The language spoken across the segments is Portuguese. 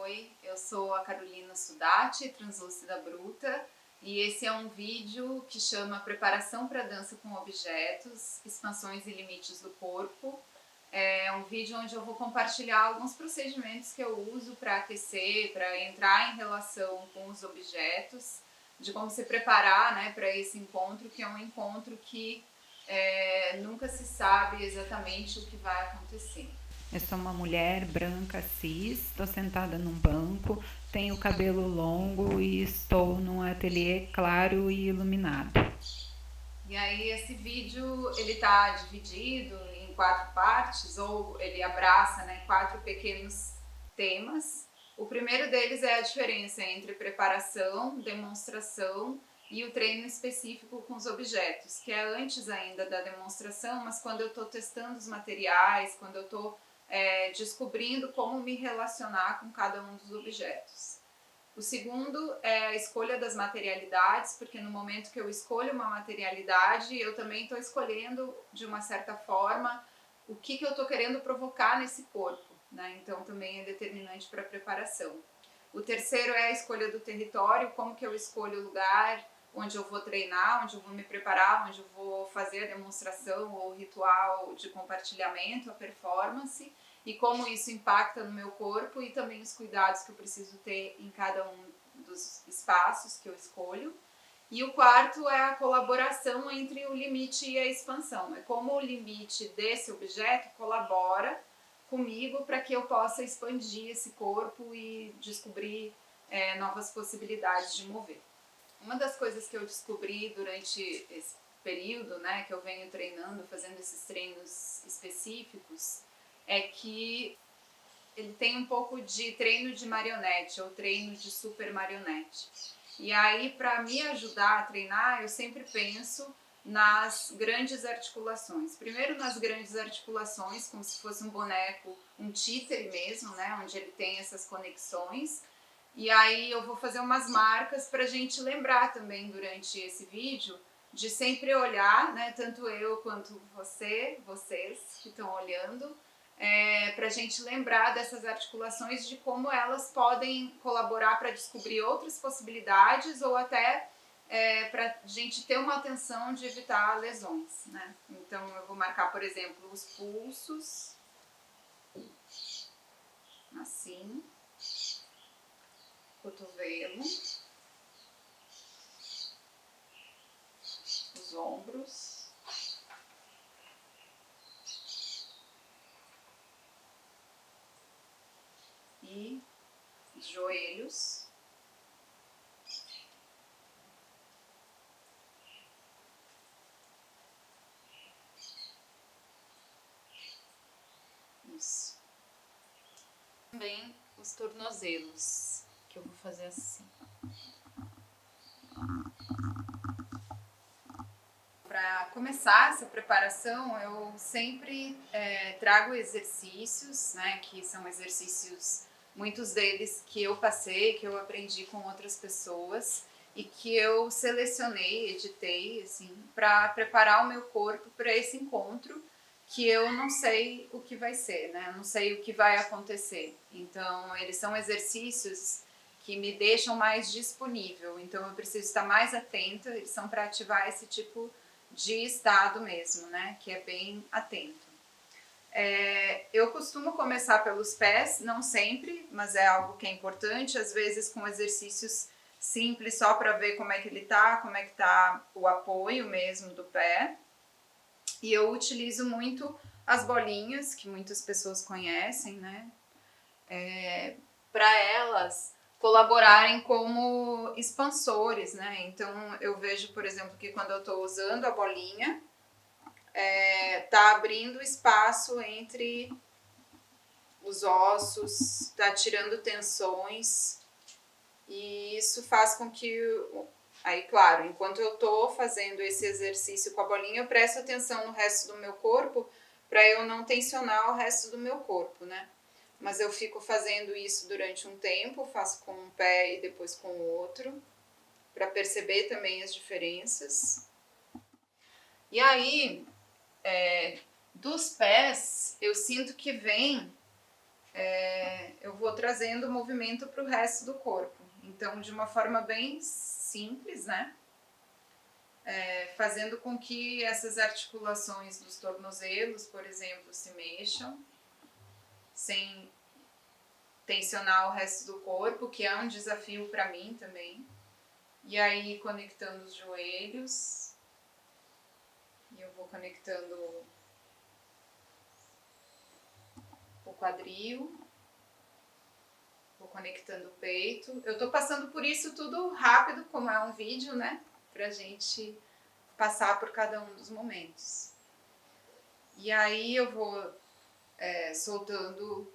Oi, eu sou a Carolina Sudati, translúcida bruta, e esse é um vídeo que chama Preparação para Dança com Objetos, Expansões e Limites do Corpo. É um vídeo onde eu vou compartilhar alguns procedimentos que eu uso para aquecer, para entrar em relação com os objetos, de como se preparar, né, para esse encontro, que é um encontro que nunca se sabe exatamente o que vai acontecer. Eu sou uma mulher branca, cis, estou sentada num banco, tenho cabelo longo e estou num ateliê claro e iluminado. E aí esse vídeo ele está dividido em 4 partes, ou ele abraça, né, 4 pequenos temas. O primeiro deles é a diferença entre preparação, demonstração e o treino específico com os objetos, que é antes ainda da demonstração, mas quando eu estou testando os materiais, quando eu estou descobrindo como me relacionar com cada um dos objetos. O segundo é a escolha das materialidades, porque no momento que eu escolho uma materialidade, eu também estou escolhendo, de uma certa forma, o que eu estou querendo provocar nesse corpo, né? Então também é determinante para a preparação. O terceiro é a escolha do território, como que eu escolho o lugar onde eu vou treinar, onde eu vou me preparar, onde eu vou fazer a demonstração ou o ritual de compartilhamento, a performance, e como isso impacta no meu corpo e também os cuidados que eu preciso ter em cada um dos espaços que eu escolho. E o quarto é a colaboração entre o limite e a expansão. É como o limite desse objeto colabora comigo para que eu possa expandir esse corpo e descobrir novas possibilidades de mover. Uma das coisas que eu descobri durante esse período, né, que eu venho treinando, fazendo esses treinos específicos, é que ele tem um pouco de treino de marionete ou treino de super marionete. E aí, para me ajudar a treinar, eu sempre penso nas grandes articulações. Primeiro nas grandes articulações, como se fosse um boneco, um títere mesmo, né, onde ele tem essas conexões. E aí eu vou fazer umas marcas para a gente lembrar também durante esse vídeo de sempre olhar, né, tanto eu quanto vocês que estão olhando, para a gente lembrar dessas articulações, de como elas podem colaborar para descobrir outras possibilidades ou até para a gente ter uma atenção de evitar lesões, né? Então eu vou marcar, por exemplo, os pulsos, assim, cotovelo, os ombros, e os joelhos, isso. Também os tornozelos, que eu vou fazer assim. Para começar essa preparação, eu sempre trago exercícios, né, que são exercícios, muitos deles que eu passei, que eu aprendi com outras pessoas e que eu selecionei, editei, assim, para preparar o meu corpo para esse encontro que eu não sei o que vai ser, né? Eu não sei o que vai acontecer. Então, eles são exercícios que me deixam mais disponível. Então, eu preciso estar mais atenta. Eles são para ativar esse tipo de estado mesmo, né? Que é bem atento. Eu costumo começar pelos pés, não sempre, mas é algo que é importante, às vezes com exercícios simples só para ver como é que ele tá, como é que tá o apoio mesmo do pé. E eu utilizo muito as bolinhas, que muitas pessoas conhecem, né? Para elas colaborarem como expansores, né? Então eu vejo, por exemplo, que quando eu estou usando a bolinha, tá abrindo espaço entre os ossos, tá tirando tensões, e isso faz com que, aí claro, enquanto eu tô fazendo esse exercício com a bolinha, eu presto atenção no resto do meu corpo para eu não tensionar o resto do meu corpo, né? Mas eu fico fazendo isso durante um tempo, faço com um pé e depois com o outro, para perceber também as diferenças. E aí, dos pés, eu sinto que vem eu vou trazendo movimento para o resto do corpo. Então, de uma forma bem simples, né? Fazendo com que essas articulações dos tornozelos, por exemplo, se mexam, sem tensionar o resto do corpo, que é um desafio para mim também. E aí, conectando os joelhos, e eu vou conectando o quadril, vou conectando o peito. Eu tô passando por isso tudo rápido, como é um vídeo, né? Pra gente passar por cada um dos momentos. E aí eu vou soltando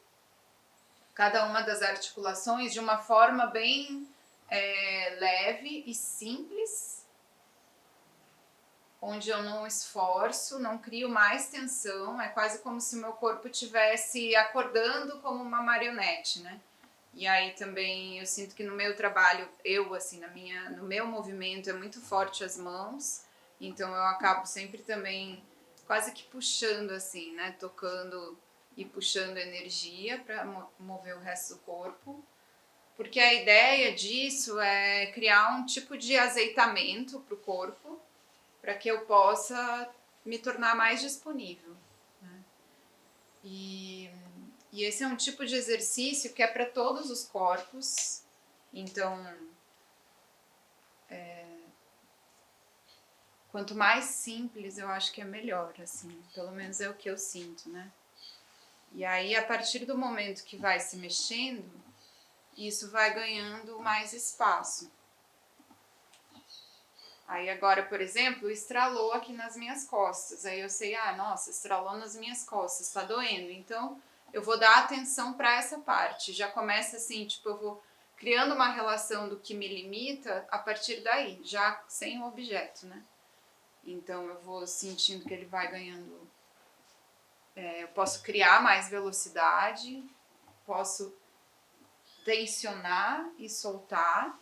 cada uma das articulações de uma forma bem leve e simples, onde eu não esforço, não crio mais tensão, é quase como se o meu corpo estivesse acordando como uma marionete, né? E aí também eu sinto que no meu trabalho, no meu movimento é muito forte as mãos, então eu acabo sempre também quase que puxando assim, né? Tocando e puxando energia para mover o resto do corpo. Porque a ideia disso é criar um tipo de azeitamento para o corpo, para que eu possa me tornar mais disponível, né? E esse é um tipo de exercício que é para todos os corpos, então quanto mais simples eu acho que é melhor, assim, pelo menos é o que eu sinto, né? E aí a partir do momento que vai se mexendo, isso vai ganhando mais espaço. Aí agora, por exemplo, estralou aqui nas minhas costas. Aí eu sei, nossa, estralou nas minhas costas, tá doendo. Então, eu vou dar atenção para essa parte. Já começa assim, tipo, eu vou criando uma relação do que me limita a partir daí, já sem o objeto, né? Então, eu vou sentindo que ele vai ganhando... eu posso criar mais velocidade, posso tensionar e soltar,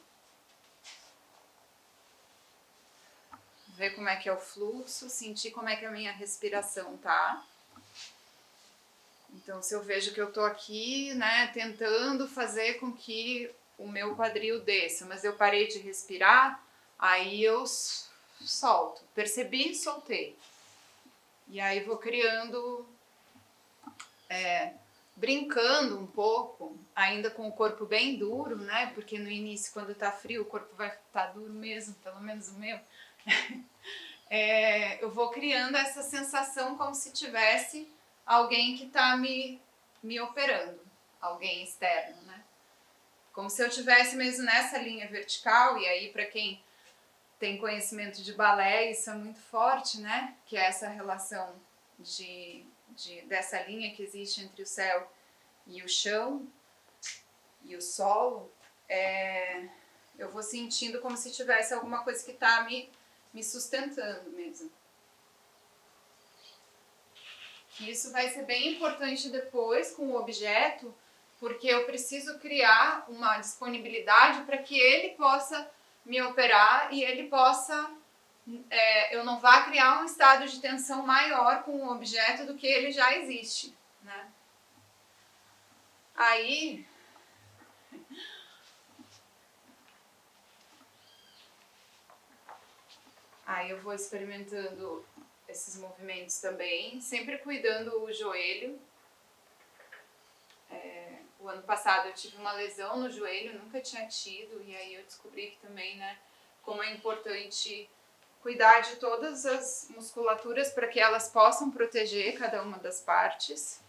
ver como é que é o fluxo, sentir como é que a minha respiração tá. Então, se eu vejo que eu tô aqui, né, tentando fazer com que o meu quadril desça, mas eu parei de respirar, aí eu solto. Percebi, soltei. E aí vou criando, brincando um pouco, ainda com o corpo bem duro, né, porque no início, quando tá frio, o corpo vai estar duro mesmo, pelo menos o meu. Eu vou criando essa sensação como se tivesse alguém que está me operando, alguém externo, né? Como se eu tivesse mesmo nessa linha vertical, e aí para quem tem conhecimento de balé, isso é muito forte, né? Que é essa relação dessa linha que existe entre o céu e o chão, e o solo. Eu vou sentindo como se tivesse alguma coisa que está me sustentando mesmo. Isso vai ser bem importante depois com o objeto, porque eu preciso criar uma disponibilidade para que ele possa me operar e ele possa, eu não vá criar um estado de tensão maior com o objeto do que ele já existe, né? Aí eu vou experimentando esses movimentos também, sempre cuidando o joelho. O ano passado eu tive uma lesão no joelho, nunca tinha tido, e aí eu descobri que também, né, como é importante cuidar de todas as musculaturas para que elas possam proteger cada uma das partes.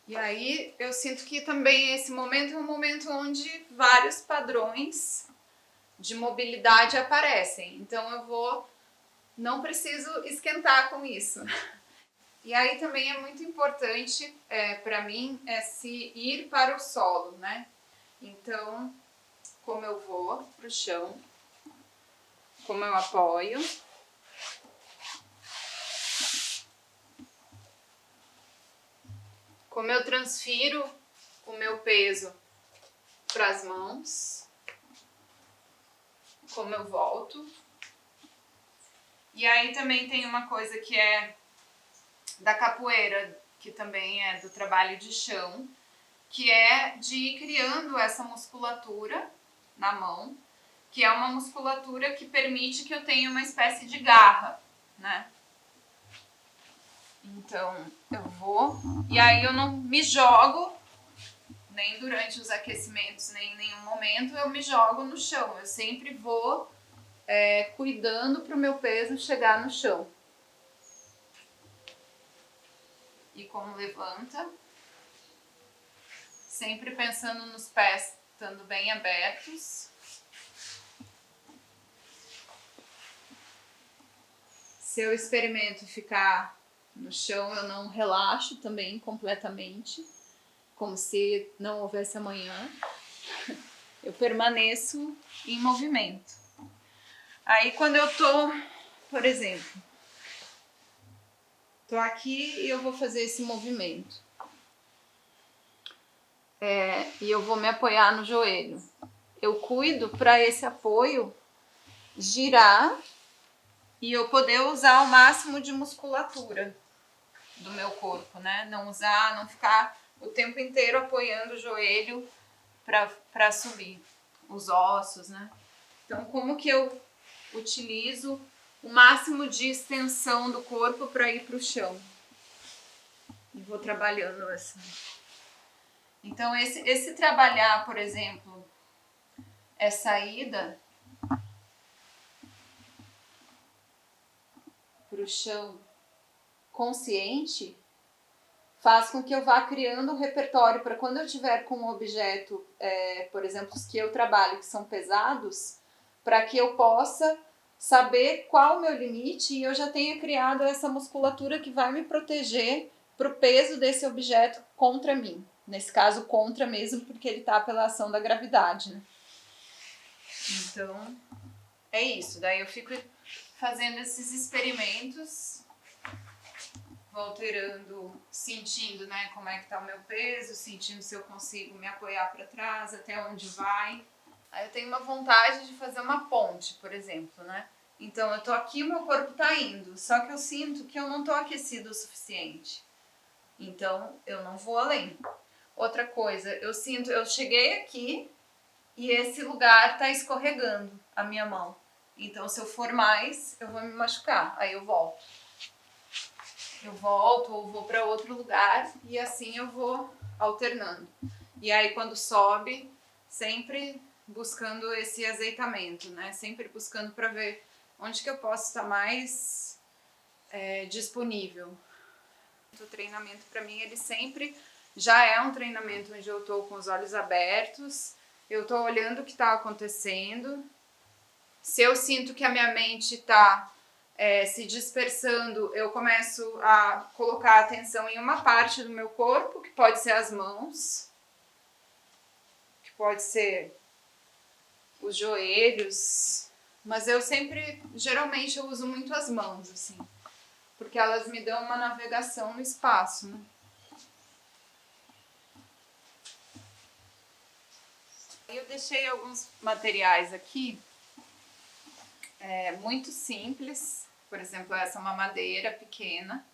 E aí eu sinto que também esse momento é um momento onde vários padrões de mobilidade aparecem. Então eu não preciso esquentar com isso. E aí também é muito importante para mim se ir para o solo, né? Então, como eu vou para o chão, como eu apoio, como eu transfiro o meu peso para as mãos, como eu volto. E aí também tem uma coisa que é da capoeira, que também é do trabalho de chão, que é de ir criando essa musculatura na mão, que é uma musculatura que permite que eu tenha uma espécie de garra, né? Então, eu vou, e aí eu não me jogo, nem durante os aquecimentos, nem em nenhum momento eu me jogo no chão. Eu sempre vou cuidando para o meu peso chegar no chão. E como levanta, sempre pensando nos pés estando bem abertos. Se eu experimento ficar no chão, eu não relaxo também completamente, como se não houvesse amanhã. Eu permaneço em movimento. Aí quando eu tô, por exemplo, tô aqui e eu vou fazer esse movimento. E eu vou me apoiar no joelho. Eu cuido para esse apoio girar e eu poder usar o máximo de musculatura do meu corpo, né? Não ficar o tempo inteiro apoiando o joelho para subir os ossos, né? Então, como que eu utilizo o máximo de extensão do corpo para ir para o chão? E vou trabalhando assim. Então, esse trabalhar, por exemplo, essa ida para o chão consciente faz com que eu vá criando um repertório para quando eu tiver com um objeto, por exemplo, os que eu trabalho que são pesados, para que eu possa saber qual o meu limite e eu já tenha criado essa musculatura que vai me proteger para o peso desse objeto contra mim. Nesse caso, contra mesmo, porque ele está pela ação da gravidade, né? Então, é isso. Daí eu fico fazendo esses experimentos, vou alterando, sentindo, né, como é que tá o meu peso, sentindo se eu consigo me apoiar para trás, até onde vai. Aí eu tenho uma vontade de fazer uma ponte, por exemplo, né? Então eu tô aqui, meu corpo tá indo, só que eu sinto que eu não tô aquecido o suficiente. Então eu não vou além. Outra coisa, eu cheguei aqui e esse lugar tá escorregando a minha mão. Então se eu for mais, eu vou me machucar. Aí eu volto. Eu volto ou vou para outro lugar e assim eu vou alternando. E aí quando sobe, sempre buscando esse azeitamento, né? Sempre buscando para ver onde que eu posso estar mais disponível. O treinamento para mim, ele sempre já é um treinamento onde eu estou com os olhos abertos, eu estou olhando o que está acontecendo. Se eu sinto que a minha mente está se dispersando, eu começo a colocar atenção em uma parte do meu corpo, que pode ser as mãos, que pode ser os joelhos, mas geralmente eu uso muito as mãos, assim, porque elas me dão uma navegação no espaço, né? Eu deixei alguns materiais aqui, muito simples. Por exemplo, essa é uma madeira pequena.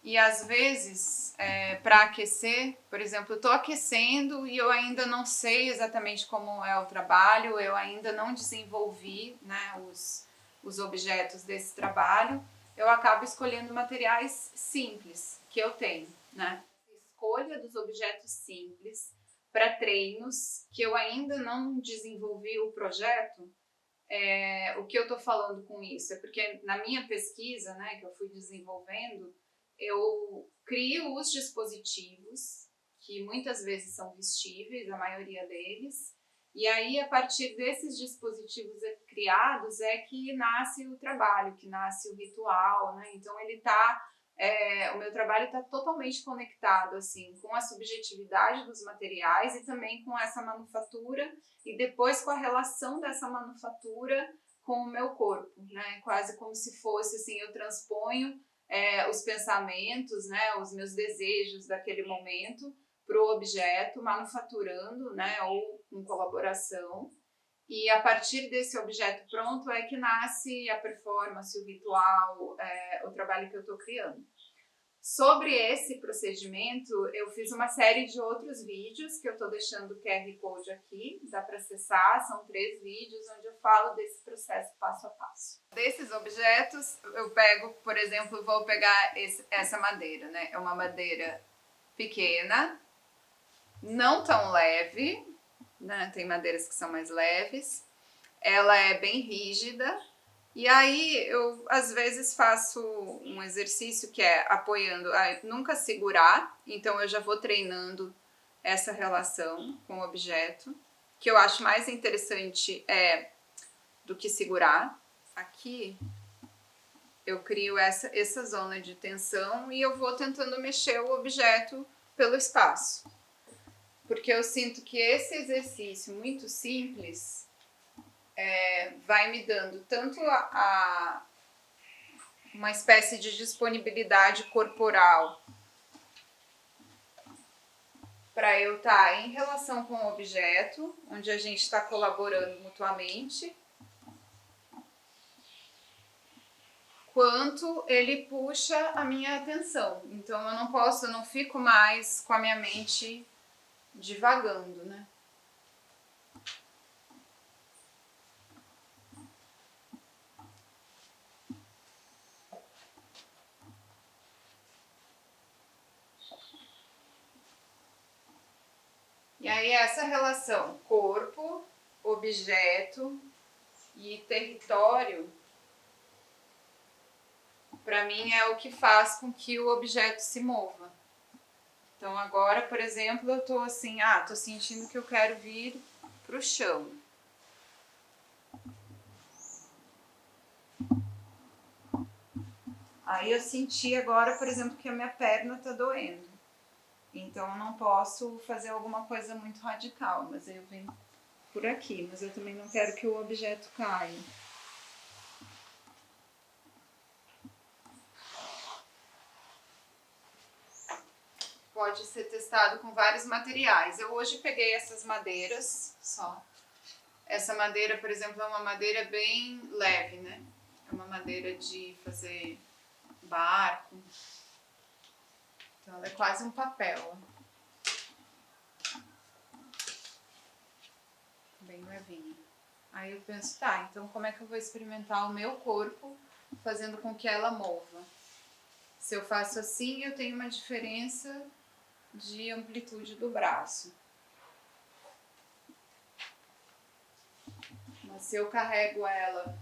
E às vezes, para aquecer, por exemplo, eu estou aquecendo e eu ainda não sei exatamente como é o trabalho, eu ainda não desenvolvi, né, os objetos desse trabalho, eu acabo escolhendo materiais simples que eu tenho, né? Escolha dos objetos simples para treinos que eu ainda não desenvolvi o projeto. O que eu estou falando com isso é porque na minha pesquisa, né, que eu fui desenvolvendo, eu crio os dispositivos, que muitas vezes são vestíveis, a maioria deles, e aí a partir desses dispositivos criados é que nasce o trabalho, que nasce o ritual, né? Então o meu trabalho está totalmente conectado assim com a subjetividade dos materiais e também com essa manufatura e depois com a relação dessa manufatura com o meu corpo, né? Quase como se fosse assim, eu transponho os pensamentos, né, os meus desejos daquele momento para o objeto, manufaturando, né, ou em colaboração. E a partir desse objeto pronto é que nasce a performance, o ritual, o trabalho que eu estou criando. Sobre esse procedimento, eu fiz uma série de outros vídeos que eu estou deixando o QR Code aqui, dá para acessar, são 3 vídeos onde eu falo desse processo passo a passo. Desses objetos, eu pego, por exemplo, vou pegar essa madeira, né? É uma madeira pequena, não tão leve, né? Tem madeiras que são mais leves, ela é bem rígida. E aí eu às vezes faço um exercício que é apoiando, nunca segurar, então eu já vou treinando essa relação com o objeto, que eu acho mais interessante do que segurar. Aqui eu crio essa zona de tensão e eu vou tentando mexer o objeto pelo espaço. Porque eu sinto que esse exercício muito simples vai me dando tanto uma espécie de disponibilidade corporal para eu estar em relação com o objeto, onde a gente está colaborando mutuamente, quanto ele puxa a minha atenção. Então eu não fico mais com a minha mente divagando, né? E aí essa relação corpo, objeto e território, para mim é o que faz com que o objeto se mova. Então agora, por exemplo, eu tô assim, tô sentindo que eu quero vir pro chão. Aí eu senti agora, por exemplo, que a minha perna tá doendo. Então eu não posso fazer alguma coisa muito radical, mas eu venho por aqui, mas eu também não quero que o objeto caia. Pode ser testado com vários materiais. Eu hoje peguei essas madeiras só. Essa madeira, por exemplo, é uma madeira bem leve, né? É uma madeira de fazer barco. Então ela é quase um papel. Bem levinha. Aí eu penso, então como é que eu vou experimentar o meu corpo fazendo com que ela mova? Se eu faço assim, eu tenho uma diferença de amplitude do braço. Mas se eu carrego ela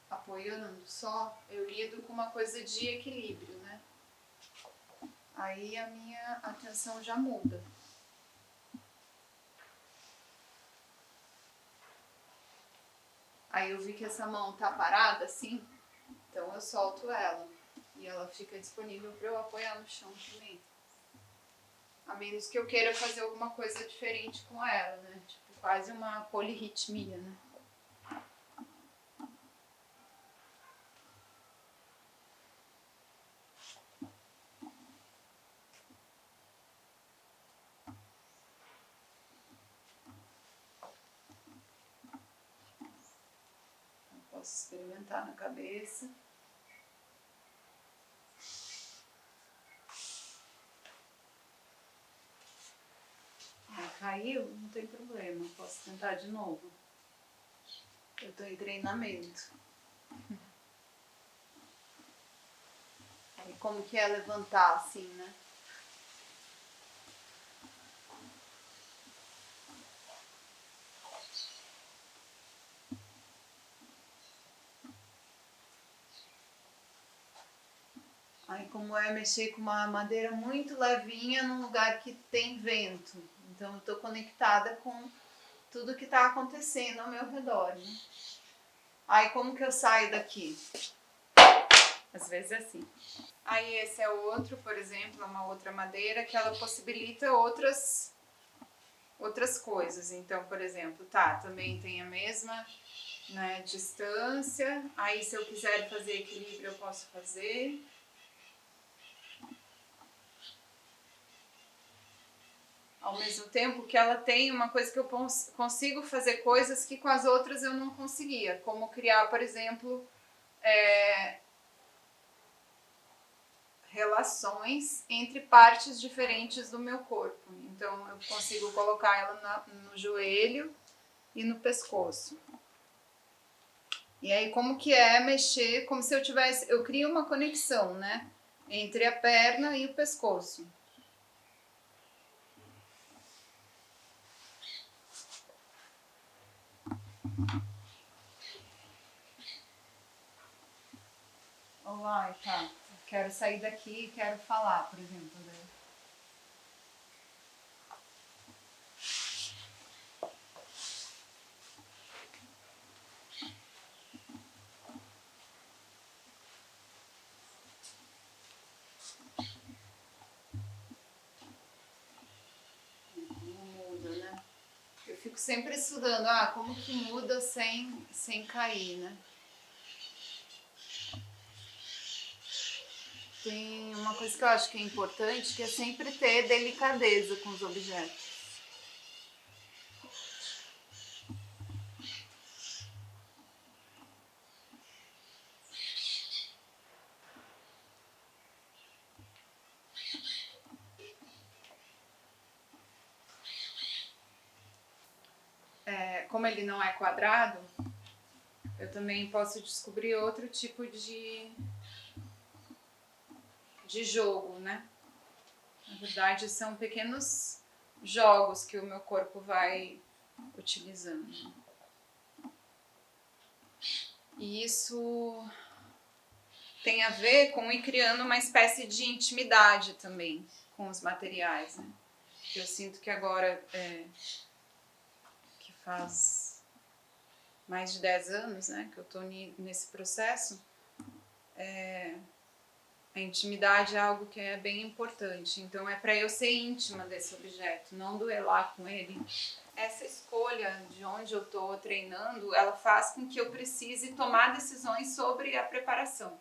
apoiando só, eu lido com uma coisa de equilíbrio, né? Aí a minha atenção já muda. Aí eu vi que essa mão tá parada assim, então eu solto ela. E ela fica disponível para eu apoiar no chão também. A menos que eu queira fazer alguma coisa diferente com ela, né? Tipo, quase uma polirritmia, né? Eu posso experimentar na cabeça. Caiu? Não tem problema, posso tentar de novo. Eu tô em treinamento. Aí como que é levantar assim, né? Aí como é mexer com uma madeira muito levinha num lugar que tem vento. Então eu tô conectada com tudo que tá acontecendo ao meu redor, né? Aí como que eu saio daqui? Às vezes é assim. Aí esse é outro, por exemplo, uma outra madeira que ela possibilita outras coisas. Então, por exemplo, também tem a mesma, né, distância. Aí se eu quiser fazer equilíbrio eu posso fazer. ao mesmo tempo que ela tem uma coisa que eu consigo fazer coisas que com as outras eu não conseguia, como criar, por exemplo, relações entre partes diferentes do meu corpo. Então eu consigo colocar ela no joelho e no pescoço. E aí como que é mexer, como se eu crio uma conexão, né, entre a perna e o pescoço. Olá, tá. Quero sair daqui e quero falar, por exemplo. Né? Eu fico sempre estudando, como que muda sem cair, né? Tem uma coisa que eu acho que é importante, que é sempre ter delicadeza com os objetos. Como ele não é quadrado, eu também posso descobrir outro tipo de jogo, né? Na verdade, são pequenos jogos que o meu corpo vai utilizando. E isso tem a ver com ir criando uma espécie de intimidade também com os materiais, né? Eu sinto que agora, que faz mais de 10 anos, né, que eu estou nesse processo, a intimidade é algo que é bem importante. Então é para eu ser íntima desse objeto, não duelar com ele. Essa escolha de onde eu estou treinando, ela faz com que eu precise tomar decisões sobre a preparação,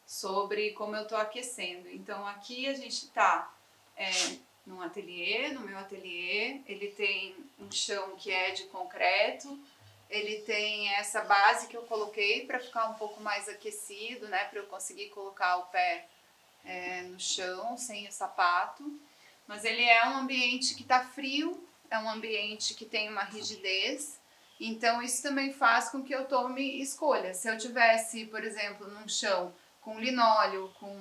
sobre como eu estou aquecendo. Então aqui a gente está num ateliê, no meu ateliê, ele tem um chão que é de concreto, ele tem essa base que eu coloquei para ficar um pouco mais aquecido, né, para eu conseguir colocar o pé no chão, sem o sapato. Mas ele é um ambiente que está frio, é um ambiente que tem uma rigidez, então isso também faz com que eu tome escolhas. Se eu tivesse, por exemplo, num chão com linóleo, com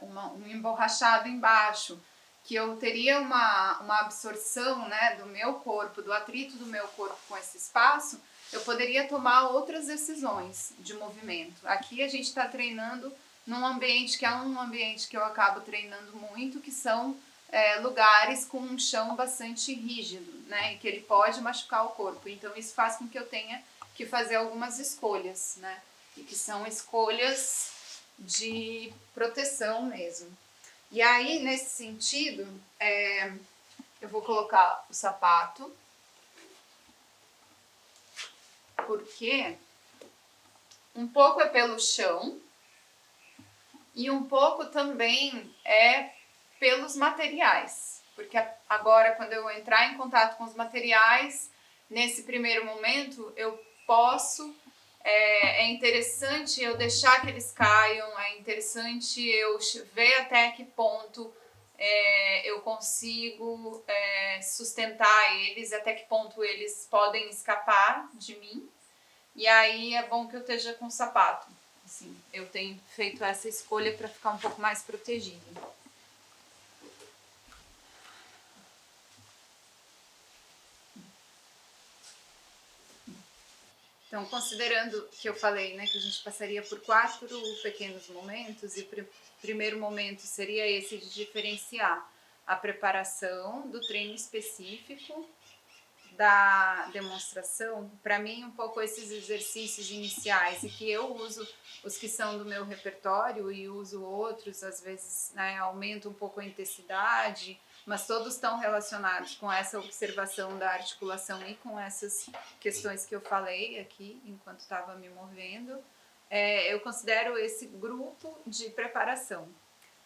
um emborrachado embaixo, que eu teria uma absorção, né, do meu corpo, do atrito do meu corpo com esse espaço, eu poderia tomar outras decisões de movimento. Aqui a gente está treinando num ambiente que é um ambiente que eu acabo treinando muito, que são lugares com um chão bastante rígido, né, e que ele pode machucar o corpo. Então isso faz com que eu tenha que fazer algumas escolhas, né, e que são escolhas de proteção mesmo. E aí, nesse sentido, eu vou colocar o sapato, porque um pouco é pelo chão e um pouco também é pelos materiais. Porque agora, quando eu entrar em contato com os materiais, nesse primeiro momento, eu posso... É interessante eu deixar que eles caiam, é interessante eu ver até que ponto eu consigo sustentar eles, até que ponto eles podem escapar de mim. E aí é bom que eu esteja com sapato. Assim, eu tenho feito essa escolha para ficar um pouco mais protegida. Então, considerando que eu falei, né, que a gente passaria por 4 pequenos momentos, e o primeiro momento seria esse de diferenciar a preparação do treino específico da demonstração. Para mim, um pouco esses exercícios iniciais, e que eu uso os que são do meu repertório e uso outros, às vezes, né, aumento um pouco a intensidade, mas todos estão relacionados com essa observação da articulação e com essas questões que eu falei aqui enquanto estava me movendo. Eu considero esse grupo de preparação.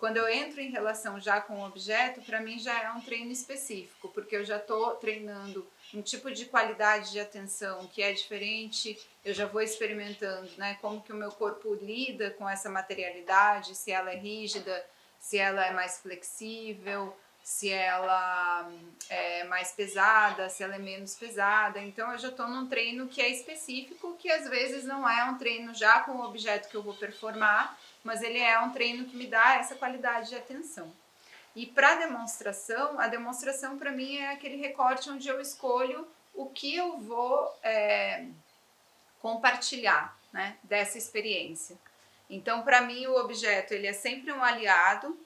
quando eu entro em relação já com o objeto, para mim já é um treino específico, porque eu já estou treinando um tipo de qualidade de atenção que é diferente, eu já vou experimentando, né, como que o meu corpo lida com essa materialidade, se ela é rígida, se ela é mais flexível, se ela é mais pesada, se ela é menos pesada. Então eu já estou num treino que é específico, que às vezes não é um treino já com o objeto que eu vou performar, mas ele é um treino que me dá essa qualidade de atenção. E para demonstração, a demonstração para mim é aquele recorte onde eu escolho o que eu vou compartilhar, né, dessa experiência. Então, para mim, o objeto ele é sempre um aliado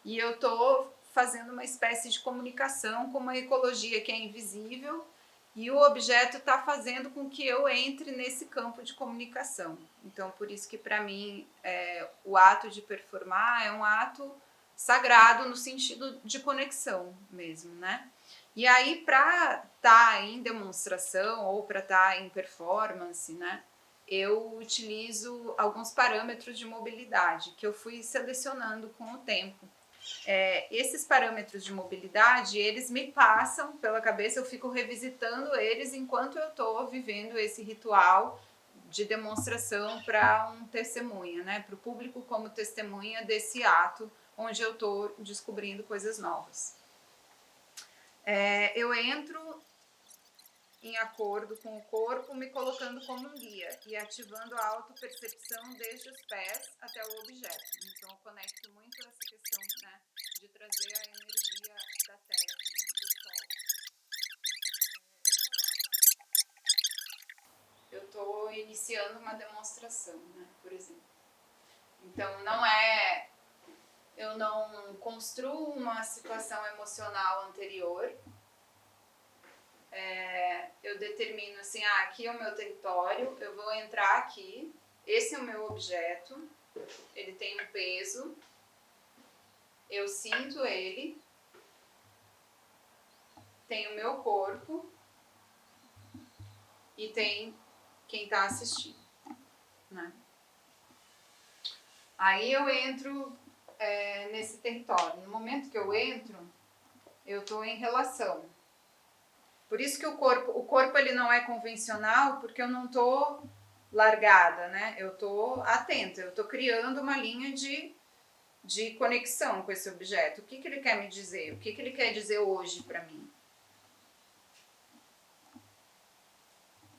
e eu estou fazendo uma espécie de comunicação com uma ecologia que é invisível e o objeto está fazendo com que eu entre nesse campo de comunicação. Então, por isso que para mim o ato de performar é um ato sagrado no sentido de conexão mesmo, né? E aí, para estar em demonstração ou para estar em performance, né, eu utilizo alguns parâmetros de mobilidade que eu fui selecionando com o tempo. Esses parâmetros de mobilidade, eles me passam pela cabeça, eu fico revisitando eles enquanto eu estou vivendo esse ritual de demonstração para um testemunha, né, para o público como testemunha desse ato onde eu estou descobrindo coisas novas. Eu entro em acordo com o corpo, me colocando como um guia e ativando a autopercepção desde os pés até o objeto. Então, eu conecto muito essa questão, né, de trazer a energia da terra, né, do sol. Eu estou iniciando uma demonstração, né, por exemplo. Então, eu não construo uma situação emocional anterior. Eu determino assim, aqui é o meu território, eu vou entrar aqui, esse é o meu objeto, ele tem um peso, eu sinto ele, tem o meu corpo e tem quem está assistindo, né? Aí eu entro nesse território. No momento que eu entro, eu estou em relação. Por isso que o corpo ele não é convencional, porque eu não estou largada, né? Eu estou atenta, eu estou criando uma linha de conexão com esse objeto. O que ele quer me dizer? O que ele quer dizer hoje para mim?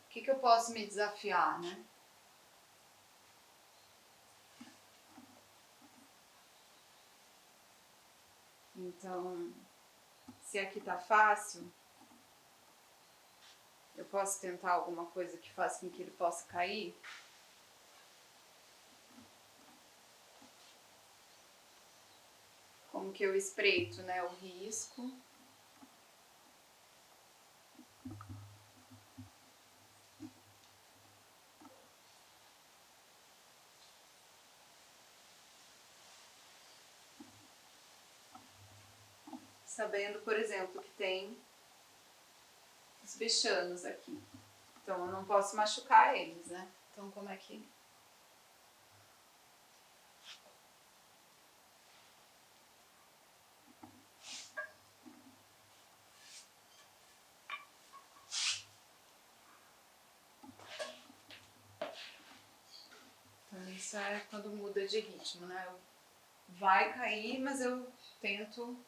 O que eu posso me desafiar, né? Então, se aqui tá fácil, eu posso tentar alguma coisa que faça com que ele possa cair? Como que eu espreito, né, o risco? Sabendo, por exemplo, que tem os bichanos aqui. Então, eu não posso machucar eles, né? Então, como é que... Então, isso é quando muda de ritmo, né? Vai cair, mas eu tento...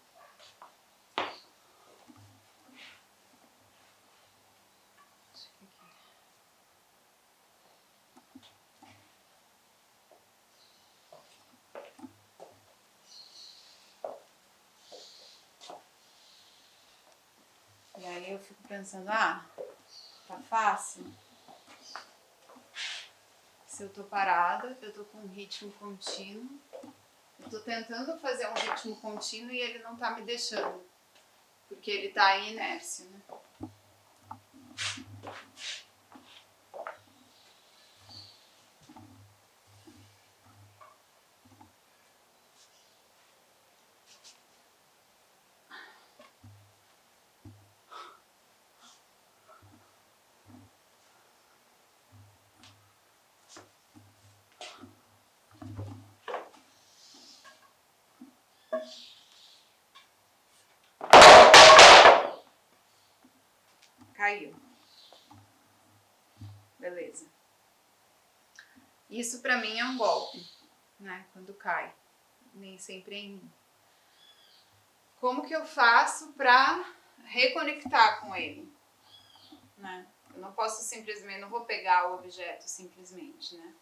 E aí eu fico pensando, tá fácil? Se eu tô parada, eu tô com um ritmo contínuo, eu tô tentando fazer um ritmo contínuo e ele não tá me deixando, porque ele tá em inércia, né? caiu. Beleza. Isso pra mim é um golpe, né? Quando cai. Nem sempre é em mim. Como que eu faço pra reconectar com ele? Né? Eu não posso simplesmente, não vou pegar o objeto simplesmente, né?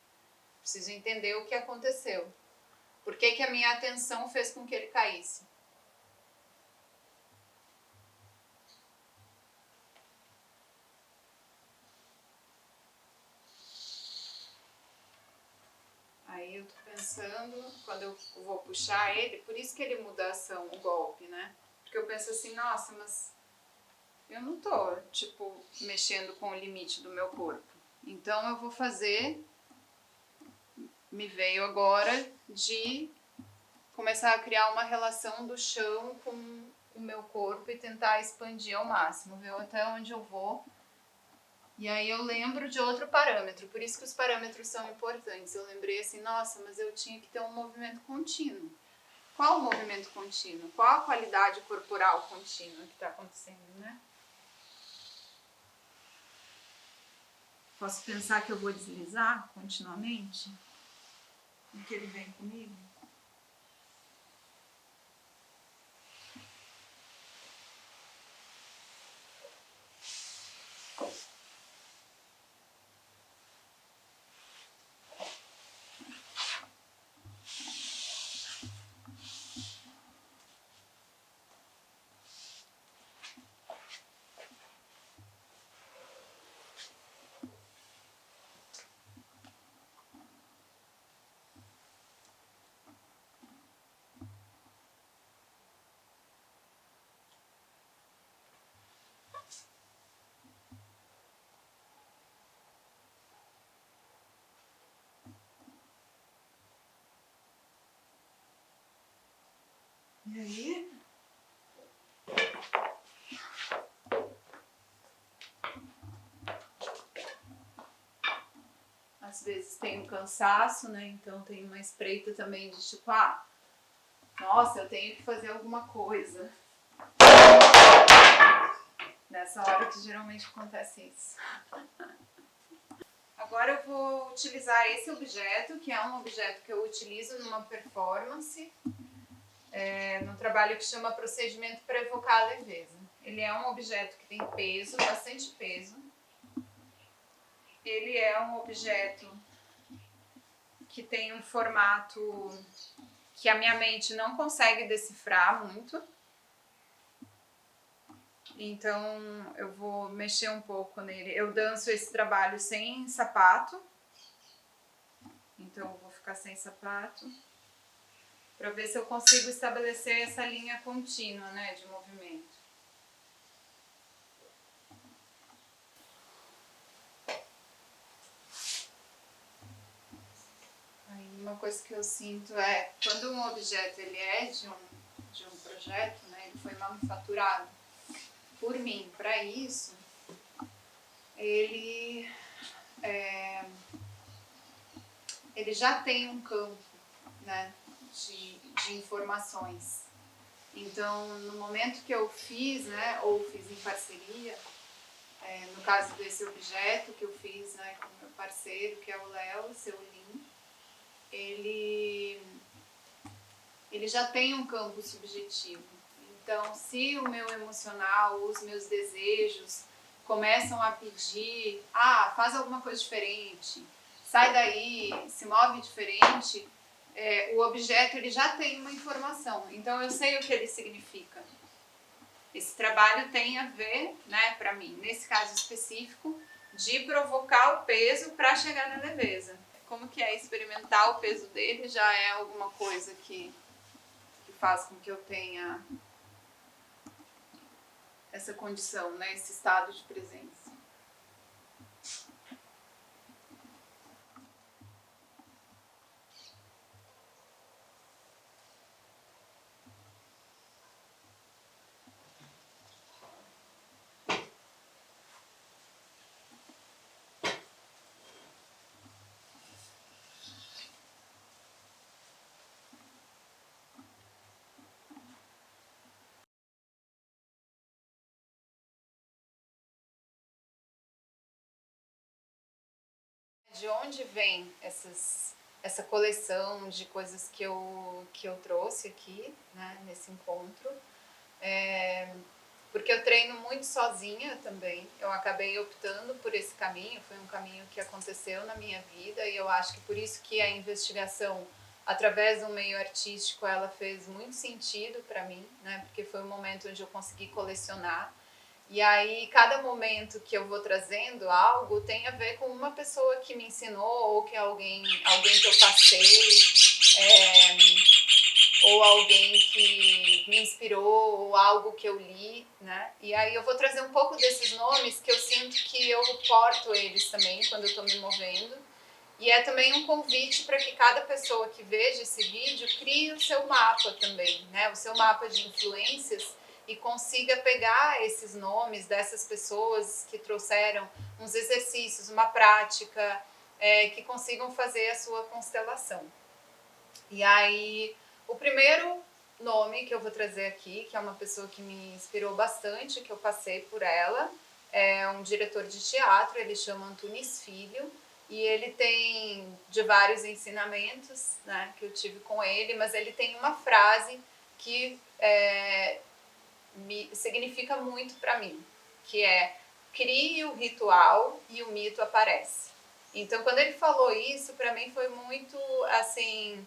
Preciso entender o que aconteceu. Por que que a minha atenção fez com que ele caísse? Aí eu tô pensando, quando eu vou puxar ele, por isso que ele muda a ação, o golpe, né? Porque eu penso assim, nossa, mas eu não tô, tipo, mexendo com o limite do meu corpo. Então eu vou fazer, me veio agora, de começar a criar uma relação do chão com o meu corpo e tentar expandir ao máximo, ver até onde eu vou. E aí eu lembro de outro parâmetro, por isso que os parâmetros são importantes. Eu lembrei assim, nossa, mas eu tinha que ter um movimento contínuo. Qual o movimento contínuo? Qual a qualidade corporal contínua que está acontecendo, né? Posso pensar que eu vou deslizar continuamente? No que ele vem comigo? E aí? Às vezes tem um cansaço, né? Então tem uma espreita também de tipo, nossa, eu tenho que fazer alguma coisa. Nessa hora que geralmente acontece isso. Agora eu vou utilizar esse objeto, que é um objeto que eu utilizo numa performance, num trabalho que chama procedimento para evocar a leveza. Ele é um objeto que tem peso, bastante peso. Ele é um objeto que tem um formato que a minha mente não consegue decifrar muito. Então eu vou mexer um pouco nele. Eu danço esse trabalho sem sapato. Então eu vou ficar sem sapato. Para ver se eu consigo estabelecer essa linha contínua, né, de movimento. Aí uma coisa que eu sinto é, quando um objeto ele é de um projeto, né, ele foi manufaturado por mim para isso, ele já tem um campo, né, de informações. Então, no momento que eu fiz, né, ou fiz em parceria, no caso desse objeto que eu fiz, né, com o meu parceiro, que é o Léo, seu Lin, ele já tem um campo subjetivo. Então, se o meu emocional, os meus desejos começam a pedir, faz alguma coisa diferente, sai daí, se move diferente, o objeto ele já tem uma informação. Então, eu sei o que ele significa. Esse trabalho tem a ver, né, para mim, nesse caso específico, de provocar o peso para chegar na leveza. Como que é experimentar o peso dele já é alguma coisa que faz com que eu tenha essa condição, né, esse estado de presença. de onde vem essa coleção de coisas que eu trouxe aqui, né, nesse encontro. Porque eu treino muito sozinha também. Eu acabei optando por esse caminho, foi um caminho que aconteceu na minha vida e eu acho que por isso que a investigação através do meio artístico ela fez muito sentido para mim, né? Porque foi um momento onde eu consegui colecionar. E aí, cada momento que eu vou trazendo algo tem a ver com uma pessoa que me ensinou ou que alguém que eu passei. Ou alguém que me inspirou, ou algo que eu li, né? E aí eu vou trazer um pouco desses nomes que eu sinto que eu porto eles também quando eu estou me movendo. E é também um convite para que cada pessoa que veja esse vídeo crie o seu mapa também, né? O seu mapa de influências e consiga pegar esses nomes dessas pessoas que trouxeram uns exercícios, uma prática, que consigam fazer a sua constelação. E aí, o primeiro nome que eu vou trazer aqui, que é uma pessoa que me inspirou bastante, que eu passei por ela, é um diretor de teatro, ele chama Antunes Filho, e ele tem de vários ensinamentos, né, que eu tive com ele, mas ele tem uma frase que significa muito para mim, que é: crie o ritual e o mito aparece. Então, quando ele falou isso, para mim foi muito, assim,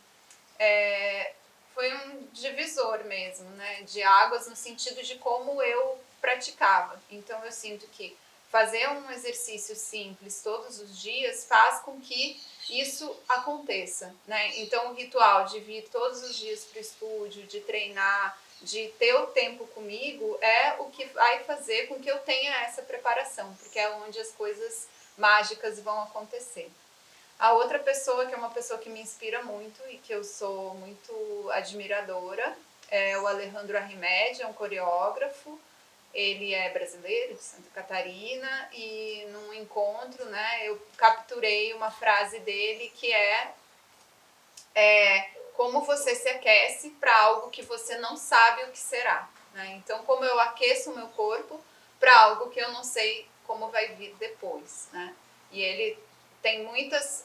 foi um divisor mesmo, né, de águas no sentido de como eu praticava. Então eu sinto que fazer um exercício simples todos os dias faz com que isso aconteça, né? Então o ritual de vir todos os dias para o estúdio, de treinar, de ter o tempo comigo é o que vai fazer com que eu tenha essa preparação, porque é onde as coisas mágicas vão acontecer. A outra pessoa, que é uma pessoa que me inspira muito e que eu sou muito admiradora, é o Alejandro Arremed, é um coreógrafo. Ele é brasileiro, de Santa Catarina, e num encontro, né, eu capturei uma frase dele que é como você se aquece para algo que você não sabe o que será. Né? Então, como eu aqueço o meu corpo para algo que eu não sei como vai vir depois. Né? E ele tem muitas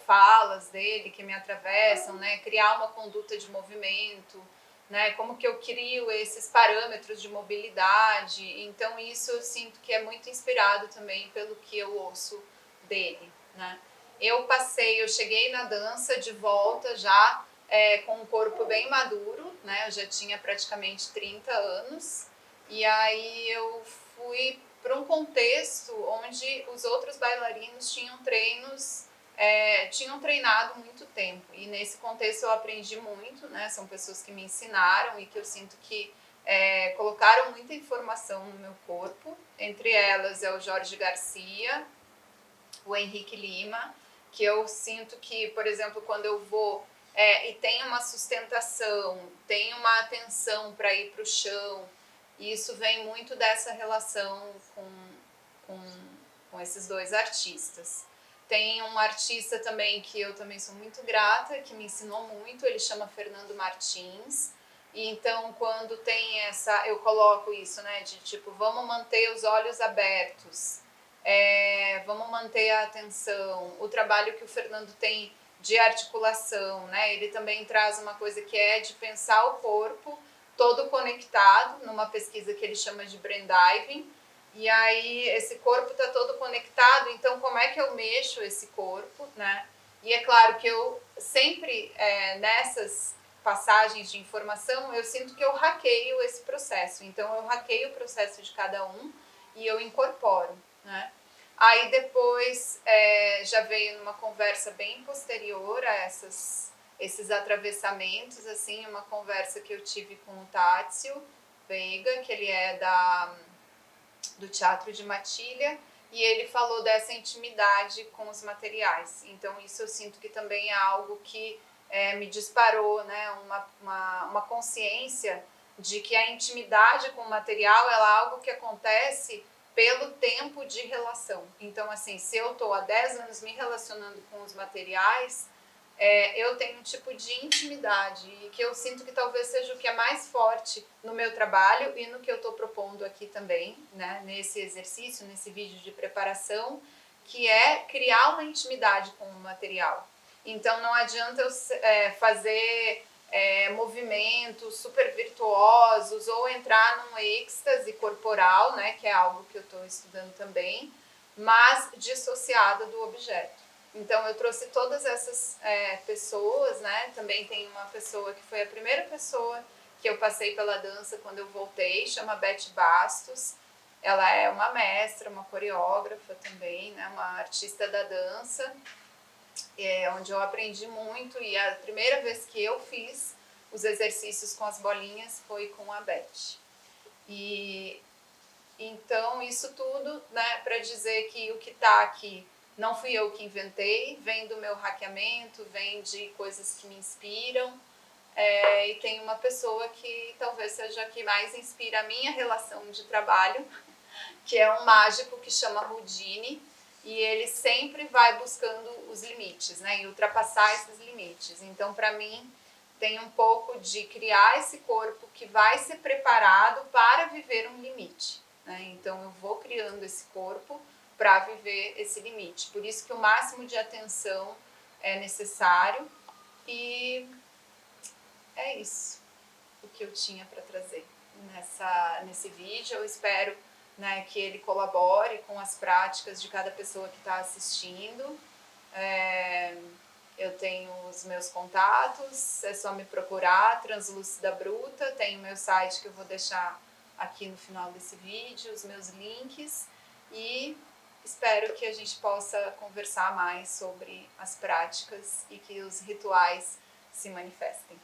falas dele que me atravessam, né? Criar uma conduta de movimento, né? Como que eu crio esses parâmetros de mobilidade. Então isso eu sinto que é muito inspirado também pelo que eu ouço dele, né? Eu cheguei na dança de volta já com um corpo bem maduro, né? Eu já tinha praticamente 30 anos e aí eu fui para um contexto onde os outros bailarinos tinham treinado muito tempo. E nesse contexto eu aprendi muito, né? São pessoas que me ensinaram e que eu sinto que colocaram muita informação no meu corpo. Entre elas é o Jorge Garcia, o Henrique Lima, que eu sinto que, por exemplo, quando eu vou e tem uma sustentação, tem uma atenção para ir para o chão, e isso vem muito dessa relação com esses dois artistas. Tem um artista também que eu também sou muito grata, que me ensinou muito, ele chama Fernando Martins. E então, quando tem eu coloco isso, né, de tipo, vamos manter os olhos abertos, vamos manter a atenção. O trabalho que o Fernando tem de articulação, né, ele também traz uma coisa que é de pensar o corpo todo conectado, numa pesquisa que ele chama de brain diving. E aí esse corpo está todo conectado, então como é que eu mexo esse corpo, né? E é claro que eu sempre, nessas passagens de informação, eu sinto que eu hackeio esse processo. Então eu hackeio o processo de cada um e eu incorporo, né? Aí depois já veio numa conversa bem posterior a esses atravessamentos, assim, uma conversa que eu tive com o Tátsio Veiga, que ele é do Teatro de Matilha, e ele falou dessa intimidade com os materiais. Então isso eu sinto que também é algo que me disparou, né, uma consciência de que a intimidade com o material é algo que acontece pelo tempo de relação. Então, assim, se eu estou há 10 anos me relacionando com os materiais, eu tenho um tipo de intimidade que eu sinto que talvez seja o que é mais forte no meu trabalho e no que eu estou propondo aqui também, né, nesse exercício, nesse vídeo de preparação, que é criar uma intimidade com o material. Então não adianta eu fazer movimentos super virtuosos ou entrar num êxtase corporal, né, que é algo que eu estou estudando também, mas dissociado do objeto. Então eu trouxe todas essas pessoas, né? Também tem uma pessoa que foi a primeira pessoa que eu passei pela dança quando eu voltei, chama Beth Bastos. Ela é uma mestra, uma coreógrafa também, né? Uma artista da dança, onde eu aprendi muito, e a primeira vez que eu fiz os exercícios com as bolinhas foi com a Beth. E então isso tudo, né, para dizer que o que está aqui não fui eu que inventei, vem do meu hackeamento, vem de coisas que me inspiram, e tem uma pessoa que talvez seja a que mais inspira a minha relação de trabalho, que é um mágico que chama Houdini, e ele sempre vai buscando os limites, né, e ultrapassar esses limites. Então, para mim, tem um pouco de criar esse corpo que vai ser preparado para viver um limite, né? Então, eu vou criando esse corpo para viver esse limite. Por isso que o máximo de atenção é necessário, e é isso o que eu tinha para trazer nesse vídeo. Eu espero, né, que ele colabore com as práticas de cada pessoa que está assistindo. Eu tenho os meus contatos, é só me procurar, Translúcida Bruta, tem o meu site que eu vou deixar aqui no final desse vídeo, os meus links, e espero que a gente possa conversar mais sobre as práticas e que os rituais se manifestem.